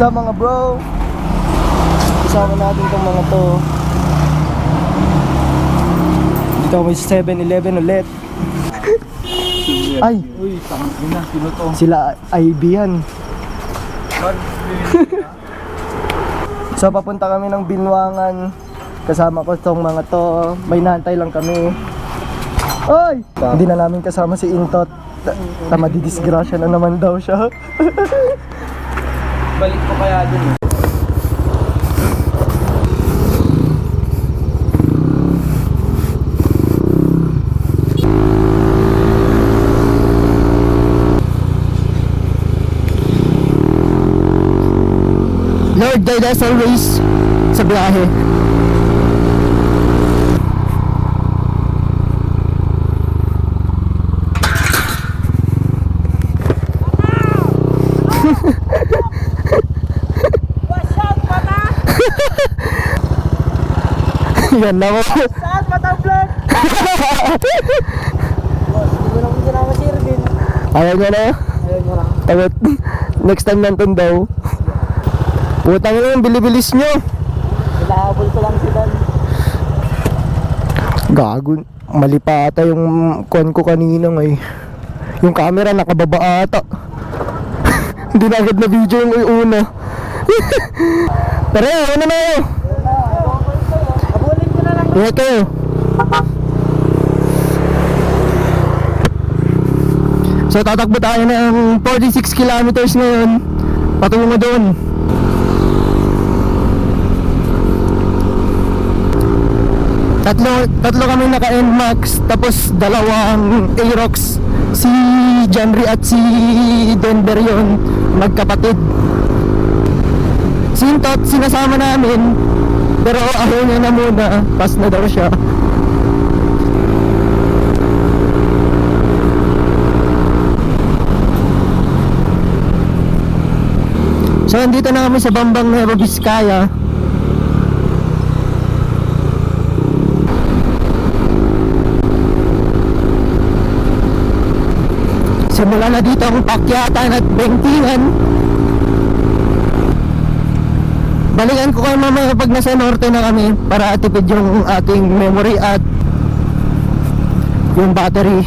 Sa mga bro, kasama natin tong mga to. Dito kami sa 7-Eleven ulit. Ay, Uy, tangin na, sino to? sila IB yan. So papunta kami ng Binwangan. Kasama ko tong mga to. May nantay lang kami. Oy! Hindi na namin kasama si Intot. Madidisgrasya na naman daw siya. Balik ko kaya dun eh. Lord, guide us always sa biyahe. Yan na mo. Saan matang vlog? Boss, hindi ko naman sinama si Irvin. Ayaw niya na. Ayun mo lang. Tawit. Next time nandun daw. Putang ina, bilibilis nyo. Ilahabol ko lang si Dan. Gago. Mali pa ata yung kuwan ko kanina eh. Yung camera nakababa ata. Hindi na agad na video yung una. Pero ano na yun? Habulin ko na lang. Ingat kayo. So tatakbo tayo ng 46 kilometers ngayon patungo doon. Tatlo kami naka-NMAX, tapos dalawang Aerox. Si Janry at si Denver yun, magkapatid. Si Intot sinasama namin, pero ayaw niya na muna, pass na daw siya. So andito na kami sa Bambang Nueva Vizcaya. Simula na dito ang pakyatan at bengtingan. Balikan ko kayo mamaya pag nasa norte na kami para tipid yung ating memory at yung battery.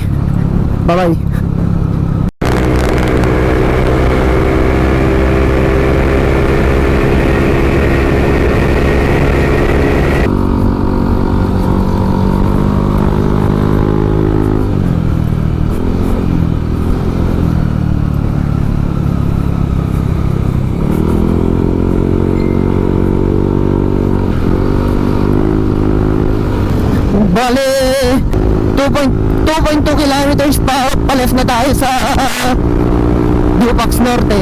Bye bye. Bale 2.2 kilometers pa left na tayo sa Dupax Norte.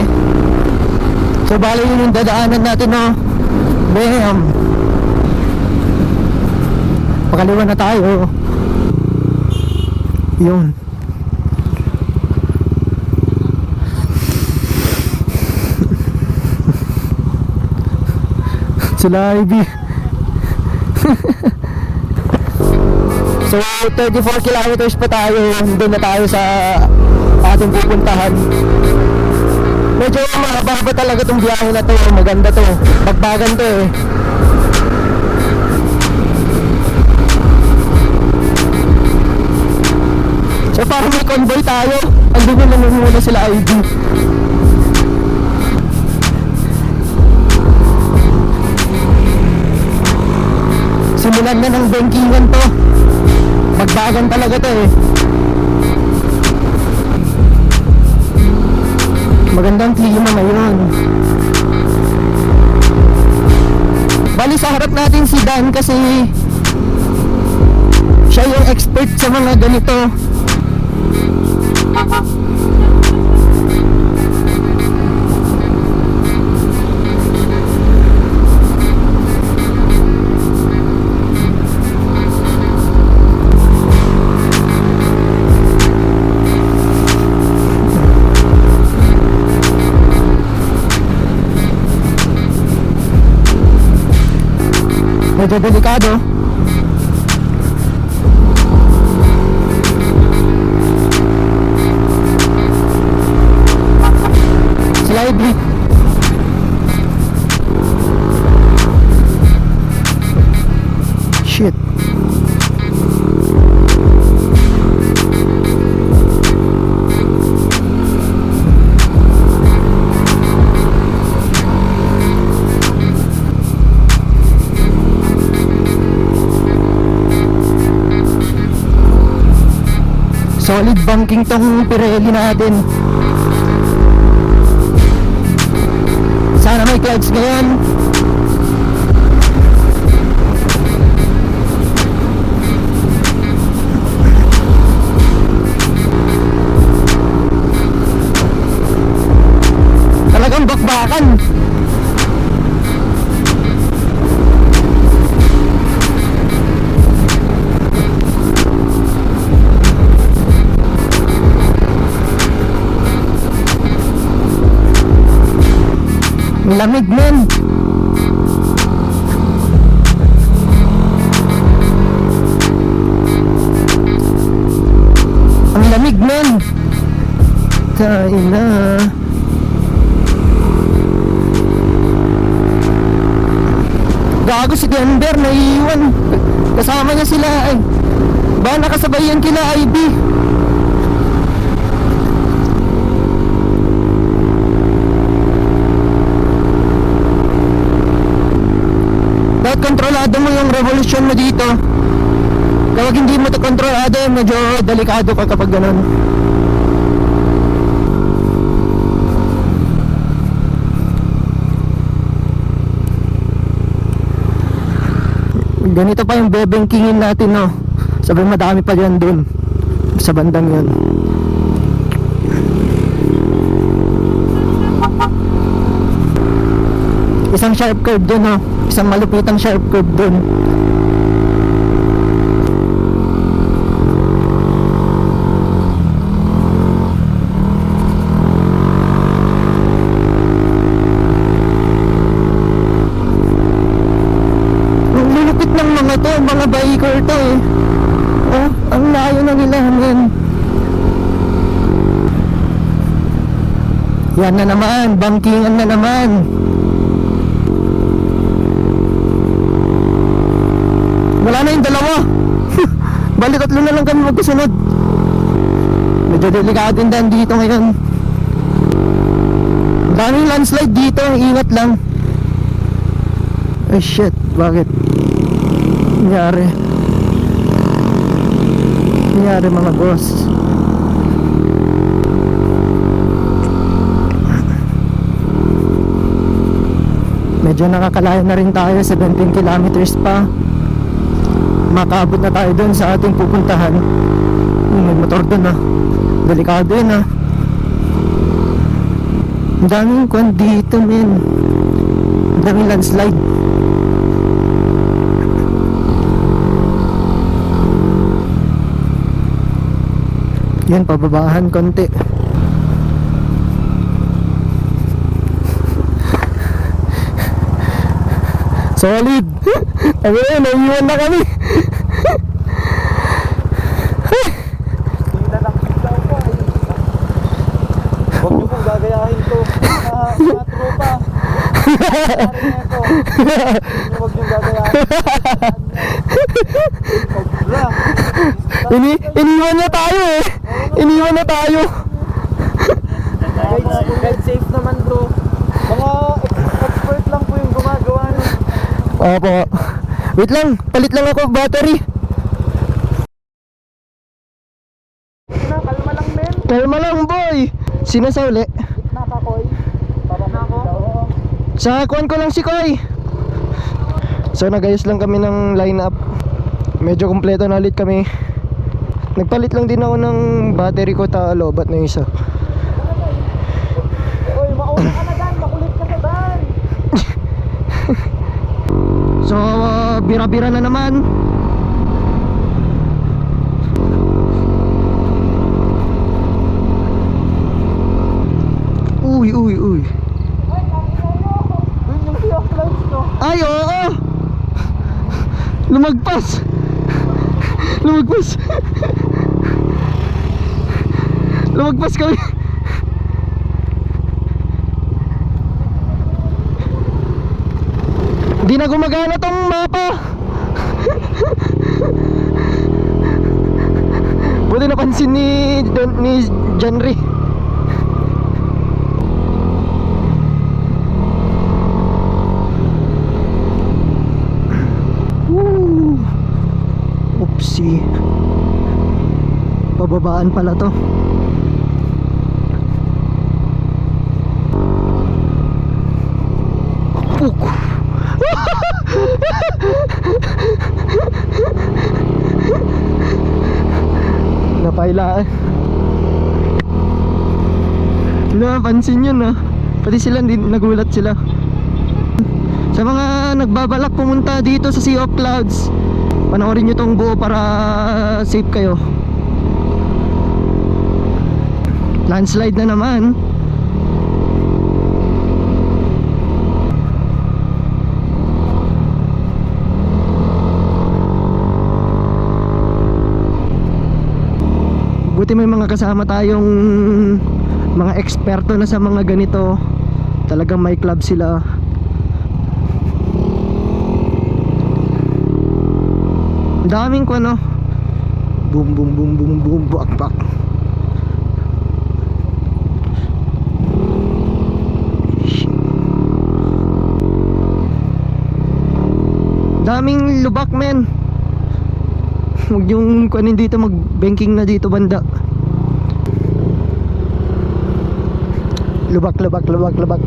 So bale yun yung dadaanan natin, no. Bam, pakaliwa na tayo. Yun. Sila IB. So 34 kilometers pa tayo, doon na tayo sa ating pupuntahan. Medyo mahaba talaga itong biyahe na to, maganda to, bagbagan to eh. So parang may convoy tayo, andun na naman muna sila ID. Simulan na ng bengkingan to. Magbagan talaga to eh. Magandang klima ngayon. Bali sa harap natin si Dan kasi siya yung expert sa mga ganito. Medyo delikado. Slightly. Solid banking tong Pirelli natin. Sana may clouds ngayon. Talagang bakbakan. Lamig men. Ang lamig men. Tayo na. Gago si Denver, naiiwan. Kasama niya sila ay. Ba nakasabay yan kila IB. Dapat kontrolado mo yung revolution mo dito. Kapag hindi mo ito kontrolado, medyo delikado ka kapag ganun. Ganito pa yung bebengkingin natin, no. Sabi madami pa dyan dun sa bandang yun. Isang sharp curve dun, no. Isang malupitang sharp curve dun. Ang lulupit ng mga to, mga biker to eh. Oh, ang layo na nila, men. Yan na naman, bangkingan na naman. Wala na yung dalawa. Bali tatlo na lang kami magkasunod. Medyo delikado din daan dito ngayon. Daming landslide dito, ingat lang. Ay shit, bakit? Nangyari mga boss. Medyo nakakalayo na rin tayo, 17 kilometers pa. Makaabot na tayo dun sa ating pupuntahan. May motor dun ah. Delikado yun ah. Ang daming kwan dito men. Ang daming landslide. Yan, pababahan konti. Solid. Ayun, naiiwan na kami. Huwag niyo pong gagayahin to. Mga tropa. Huwag niyo gagayahin. Iniwan na tayo eh. Iniwan na tayo. Guide safe naman bro. Mga expert lang po yung gumagawa nun. Opo. Wait lang, palit lang ako battery. Kalma lang men. Kalma lang boy. Sino sa uli? Nakakoy. Para nako. Sa kuwan ko lang si Koy. So nagayos lang kami ng lineup. Medyo kumpleto na ulit kami. Nagpalit lang din ako ng battery ko, lobat na yung isa. Uy, mauna ka na Dan. Makulit ka sa Dan. So bira-bira na naman. Uy. Yun yung sea of clouds no. Ay, oo. Lumagpas. Lumagpas kami. Di na gumagana tong mapa. Buti napansin ni Janry. Oopsie. pababaan pala to. Puk. Napailaan. Hindi napansin yun ah. Pati sila nagulat sila. Sa mga nagbabalak pumunta dito sa Sea of Clouds, panoorin nyo tong buo para safe kayo. Landslide na naman. Buti may mga kasama tayong mga eksperto na sa mga ganito. Talagang may club sila. Daming ko ano. Boom boom boom boom boom bakbak. Daming lubak men. Huwag yung kunin dito, mag-banking na dito banda. Lubak, lubak, lubak, lubak.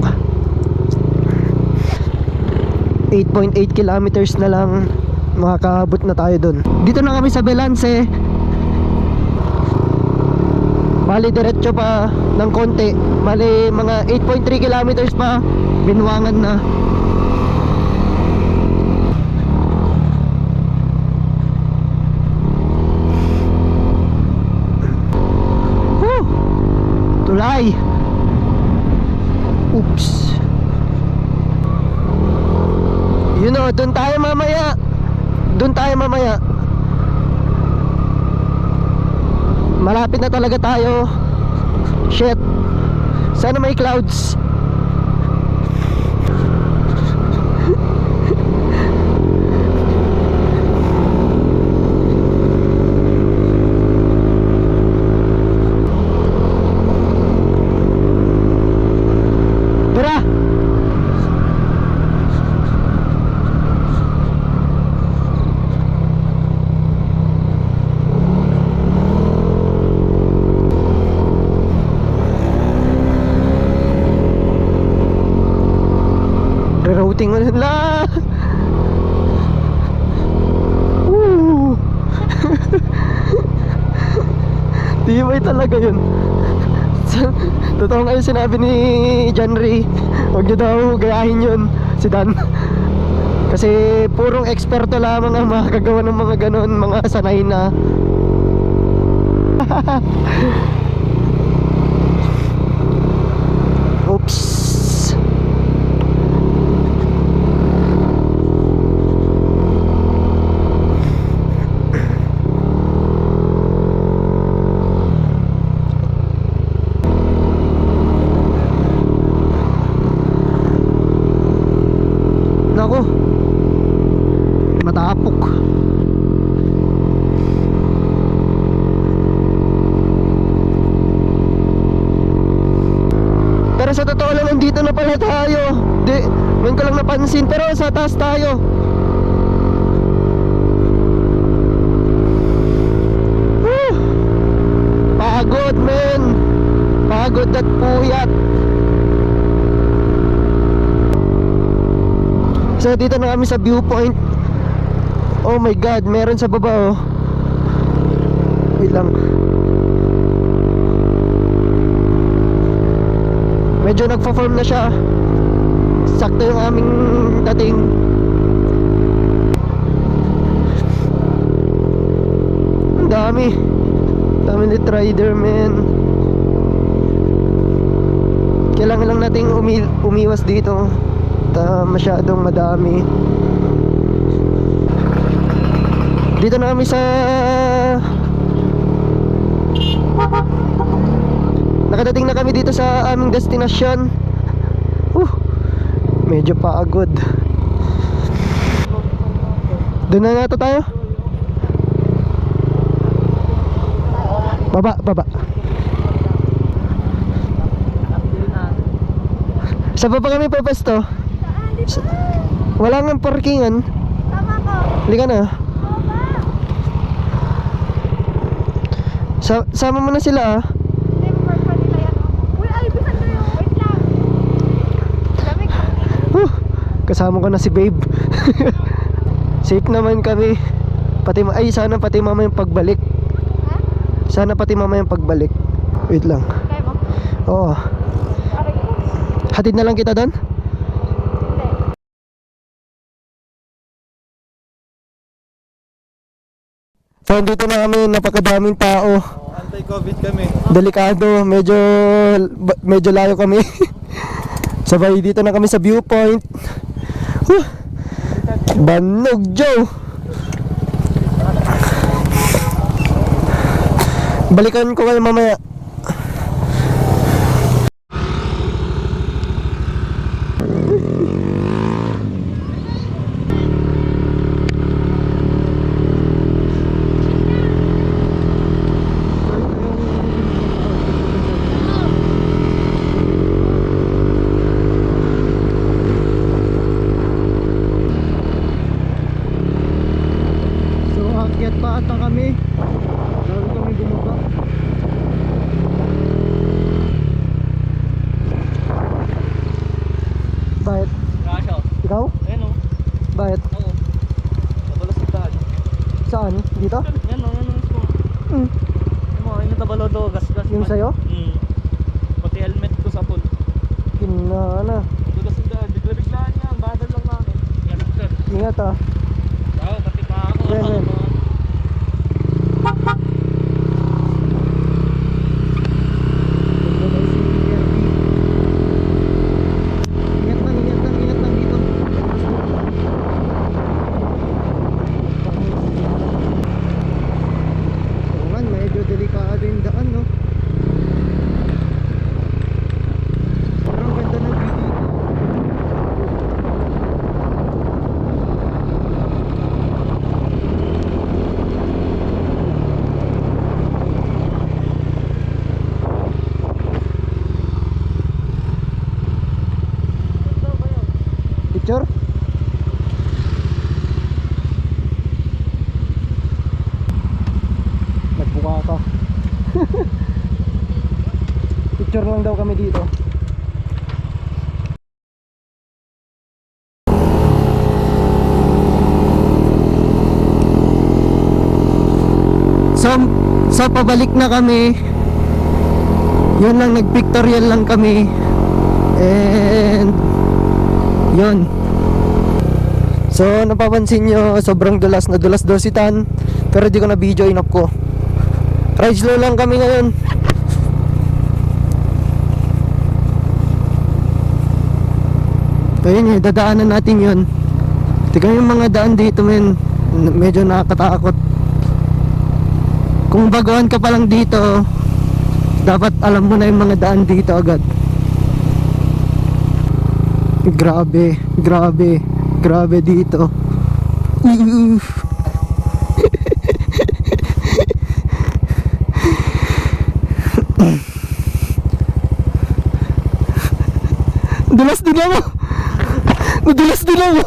8.8 kilometers na lang, makakaabot na tayo dun. Dito na kami sa Belance. Bali diretso pa ng konti. Bali mga 8.3 kilometers pa, Binwangan na. Tulay. Oops. You know, doon tayo mamaya. Doon tayo mamaya. Malapit na talaga tayo. Shit. Sana may clouds. Rerouting mo na. Tibay talaga yun. Totoo nga yung sinabi ni John Ray. Huwag nyo daw gayahin yun, si Dan. Kasi purong eksperto lamang ang makakagawa ng mga ganon, mga sanay na. Oops. Nako, matapok. Pero sa totoo lang, nandito na pala tayo. Ngayon ko lang napansin, pero sa taas tayo. Woo! Pagod men. Pagod at puyat. So dito na kami sa viewpoint. Oh my god, meron sa baba oh. Wait lang. Medyo nagpo-form na siya. Sakto yung aming dating. Ang dami. Dami ni Rider man. Kailangan lang nating umiwas dito. Masyadong madami. Dito na kami sa nakadating na kami dito sa aming destinasyon. Medyo pagod. Doon na nga tayo. Baba. Sa baba kami papasto. Wala nga parkingan. Tama ko. Halika na. Sama mo na sila ah. Hindi mo pa nila yan. Uy, ay, bisan kayo. Wait lang. Lamig. Kasama ko na si babe. Safe naman kami. Sana pati mama yung pagbalik. Ha? Sana pati mama yung pagbalik. Wait lang. Kaya mo? Oo. Aray ko. Hatid na lang kita doon? Hindi. So, dito na kami, napakadaming tao. Anti-COVID kami. Delikado, medyo layo kami. Sabay dito na kami sa viewpoint. Banog, Joe! Balikan ko kayo mamaya. So, akyat pa ata kami. Bago kami bumaba. Bakit? Kasha. Ikaw? Ayan o. Bakit? Oo. Nabalas yung daan. Saan? Dito? Yan o, yan o. Hmm. Yung mga inatabalo do, gas-gas. Yung sa'yo? Pati helmet ko sa pool. Kinana. Nabalas yung daan. Bigla-biglaan yan. Badal lang namin. Yan o, sir. Ingat ah. Oo, pati pa ako. Yan, yan. Ingat lang dito. Oo nga, medyo delikado yung daan, no? Pero ang ganda ng view dito. Picture? Nagbuka ka. Picture lang daw kami dito. So pabalik na kami. Yun lang, nag-pictorial lang kami. And yun. So napapansin nyo, sobrang dulas na dulas daw si Tan. Pero di ko na video, inop ko. Ride slow lang kami ngayon. Ayun yun, dadaanan natin yun. Tignan yung mga daan dito, men. Medyo nakakatakot. Kung baguhan ka pa lang dito, dapat alam mo na yung mga daan dito agad. Grabe, grabe, grabe dito. Dulas din ako. Dulas din ako.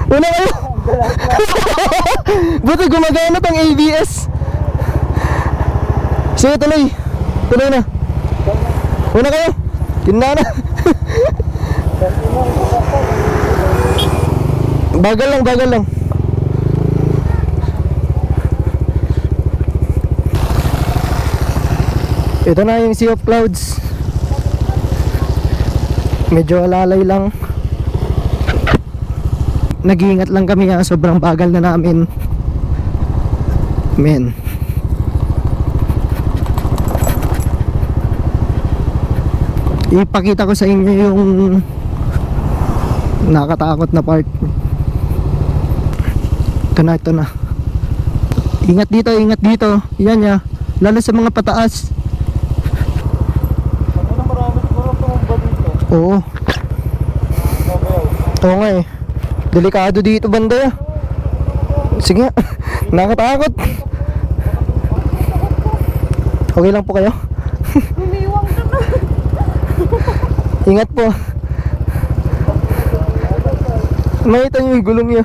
Wala kayo. Buti gumagana tong ABS. Sige, tuloy. Tuloy na. Una kayo. Tinna na. Bagal lang, bagal lang. Ito na yung Sea of Clouds. Medyo alalay lang. Nag-iingat lang kami ha, sobrang bagal na namin. Men. Ipakita ko sa inyo yung nakatakot na part. Ito na, ito na. Ingat dito, ingat dito. Yan ya. Lalo sa mga pataas. Oo. Oo nga eh. Delikado dito banda ya. Sige. Nakatakot. Okay lang po kayo? Lumiwang ka na. Ingat po. Makita nyo yung gulong nyo.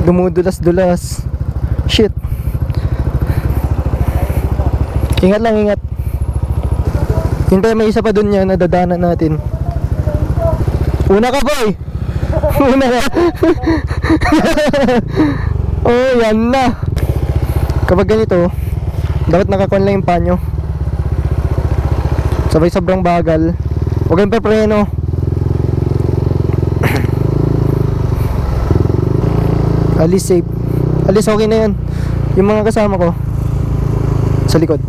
Dumudulas-dulas. Shit. Ingat lang, ingat. Hintay, may isa pa dun yan, nadadaanan natin. Una ka, boy! Una ka! Oh, yan na! Kapag ganito, dapat nakakuan lang yung panyo. Sabay sobrang bagal. Huwag kayong pepreno. Alis safe. Alis okay na yan. Yung mga kasama ko sa likod.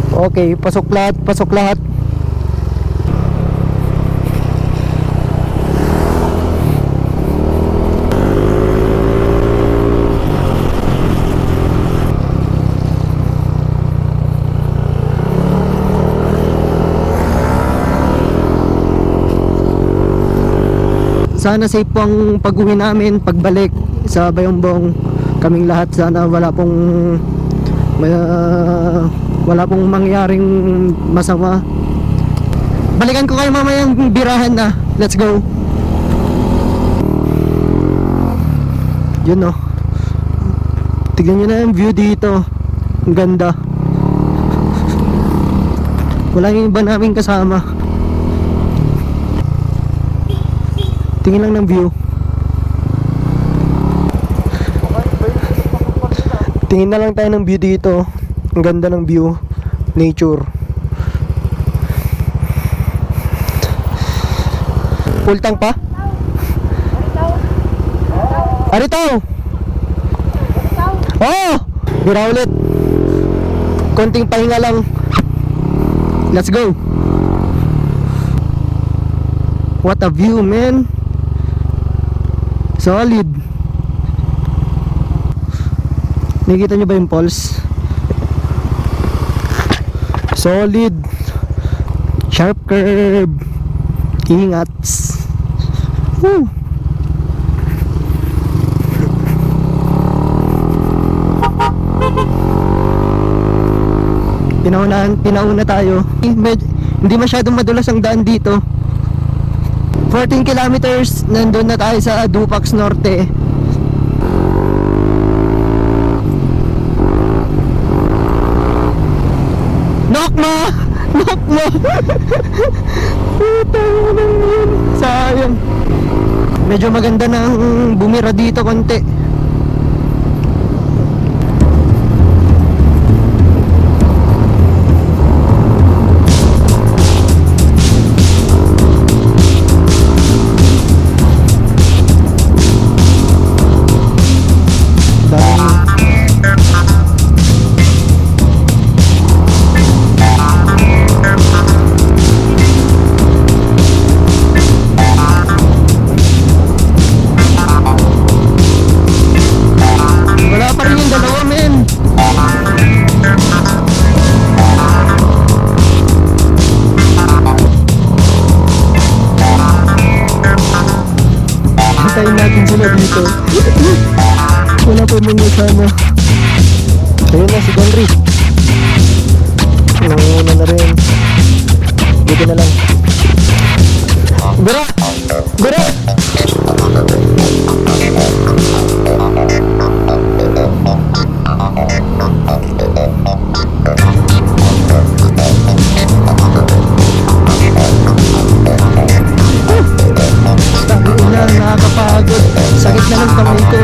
Okay, pasok lahat, pasok lahat. Sana safe po ang pag-uwi namin, pagbalik sa Bayongbong. Kaming lahat, sana wala pong mangyaring masama. Balikan ko kayo mamayang birahan na. Let's go. Yun no. Tignan nyo na yung view dito. Ang ganda. Wala yung iba namin kasama. Tingin lang ng view. Tingin na lang tayo ng view dito. Ang ganda ng view. Nature. Full tank pa? Aritaw! Oh! Bira ulit. Konting pahinga lang. Let's go. What a view, man. Solid. Nakikita nyo ba yung falls? Solid. Sharp curve. Ingat. Woo. Pinauna tayo. Hindi masyadong madulas ang daan dito. 14 kilometers, nandun na tayo sa Dupax Norte. Knock mo! Knock mo! Sayang. Medyo maganda nang bumira dito konti. Hintayin natin sila dito. Wala pa muna sana. Ayun na si Donry. Nanguna na rin. Dito na lang. Gura! Gura! Nakakapagod. Sakit na ng kamay ko.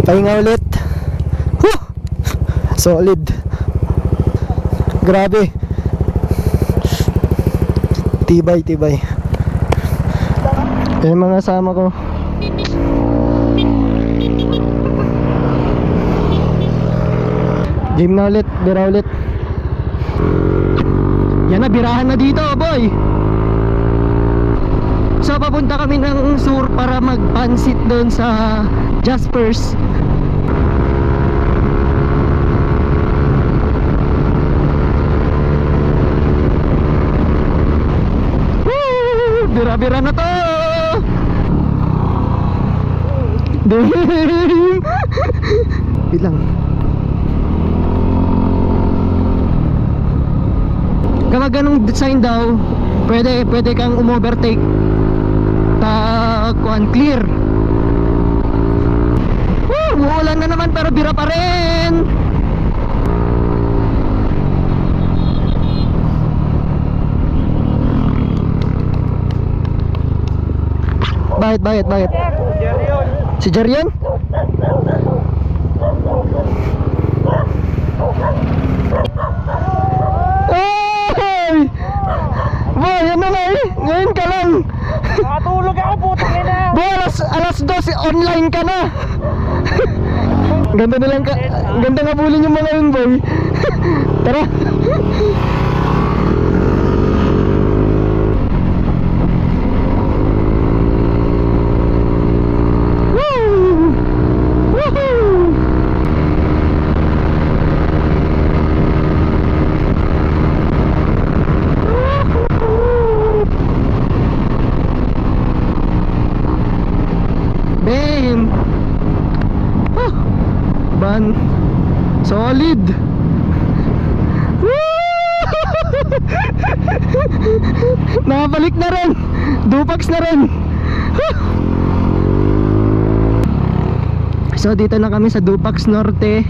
Pahinga ulit. Whew! Solid. Grabe. Tibay, tibay. Yung mga sama ko. Game na ulit, bira ulit. Yan na, birahan na dito, boy. So papunta kami ng sur para magpansit doon sa Jaspers. Bira-bira na to! Damn! Bilang. Kapag ganong design daw, pwede kang umovertake. Kuan clear. Uulan na naman pero bira pa rin. Bakit? Si Jerion? Ay! Boy, yan na nga eh. Ngayon ka lang. Nakatulog ako, putang ina. Boy, alas 12 online ka na. Ganda nilang ganda nga bulin yung mga yun, boy. Tara. Woo! Woohoo! Bam! Oh, ban solid. Woo! Nakabalik na rin. Dupax na rin. So dito na kami sa Dupax Norte.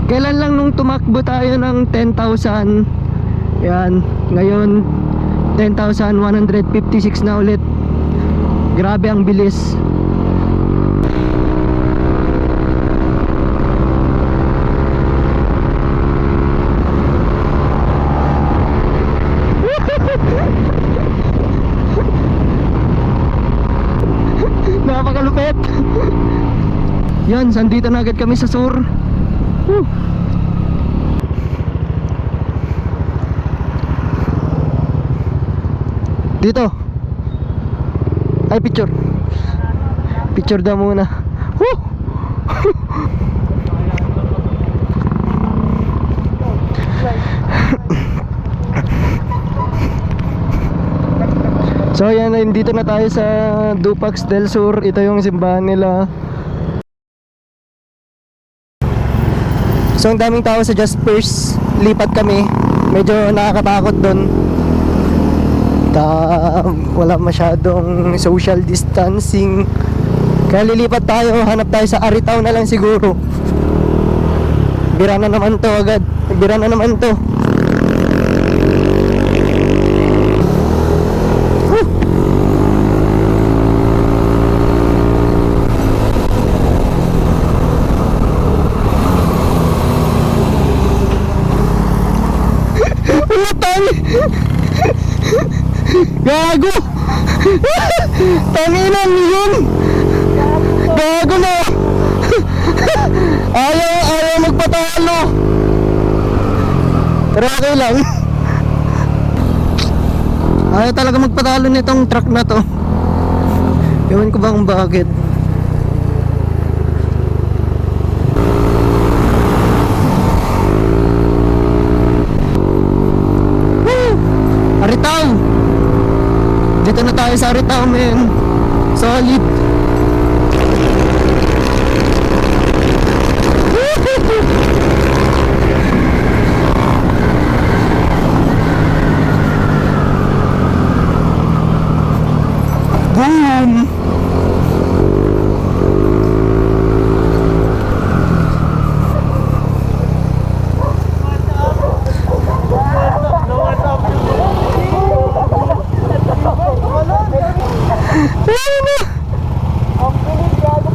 Kailan lang nung tumakbo tayo ng 10,000. Yan, ngayon 10,156 na ulit. Grabe ang bilis. Napakalupit. Yan, sandito na agad kami sa sur. Dito. Ay, picture daw muna. So yan, dito na tayo sa Dupax del Sur. Ito yung simbahan nila. So ang daming tao sa Jaspers. Lipat kami. Medyo nakakatakot doon. Wala masyadong social distancing. Kaya lilipat tayo. Hanap tayo sa Aritaw na lang siguro. Bira na naman to agad. Bira na naman to. Gago! Tanginan yun! Gago na! Ayaw magpatalo! Pero okay lang. Ayaw talaga magpatalo nitong truck na to. Ewan ko ba kung bakit. Aritaw! Dito na tayo sa Aritaw, men. Solid. Boom!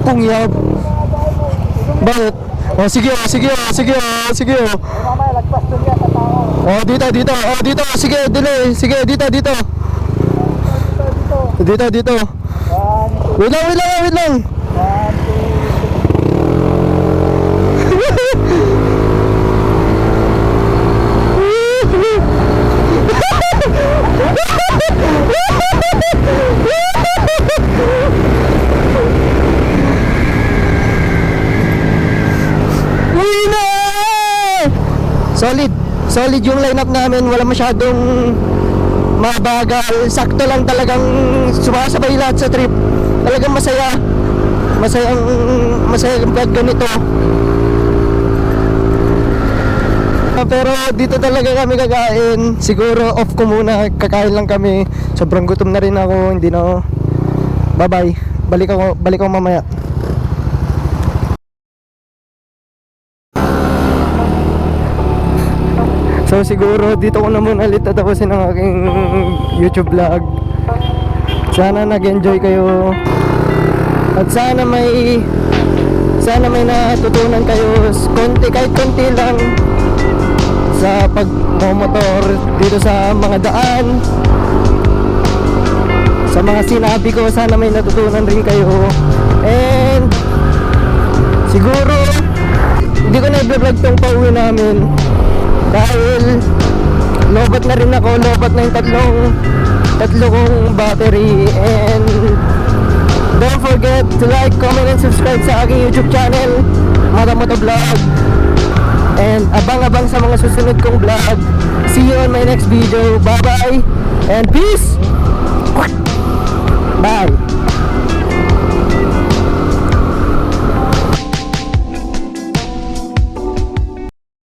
Pungyab. Bakit? Oh sige. Mamaya, lagpas doon yan sa tao. Oh dito. Oh dito. Sige, delay. Sige, dito. Dito. Dito. Wait lang. Solid yung lineup namin, wala masyadong mabagal, sakto lang talagang sumasabay lahat sa trip. Talagang masaya. Masaya pag ganito. Pero dito talaga kami kakain. Siguro off ko muna, kakain lang kami. Sobrang gutom na rin ako, hindi na ako. Bye-bye. Balik ako mamaya. So siguro dito ko na muna ulit tatapusin ang aking YouTube vlog. Sana nag-enjoy kayo. At sana may natutunan kayo kahit konti lang sa pagmomotor dito sa mga daan. Sa mga sinabi ko, sana may natutunan rin kayo. And siguro hindi ko na i-vlog tong pauwi namin dahil lobat na rin ako, lobat na yung tatlo kong battery. And don't forget to like, comment, and subscribe sa aking YouTube channel, Mata Moto Vlog. And abang-abang sa mga susunod kong vlog. See you on my next video. Bye-bye and peace! Bye!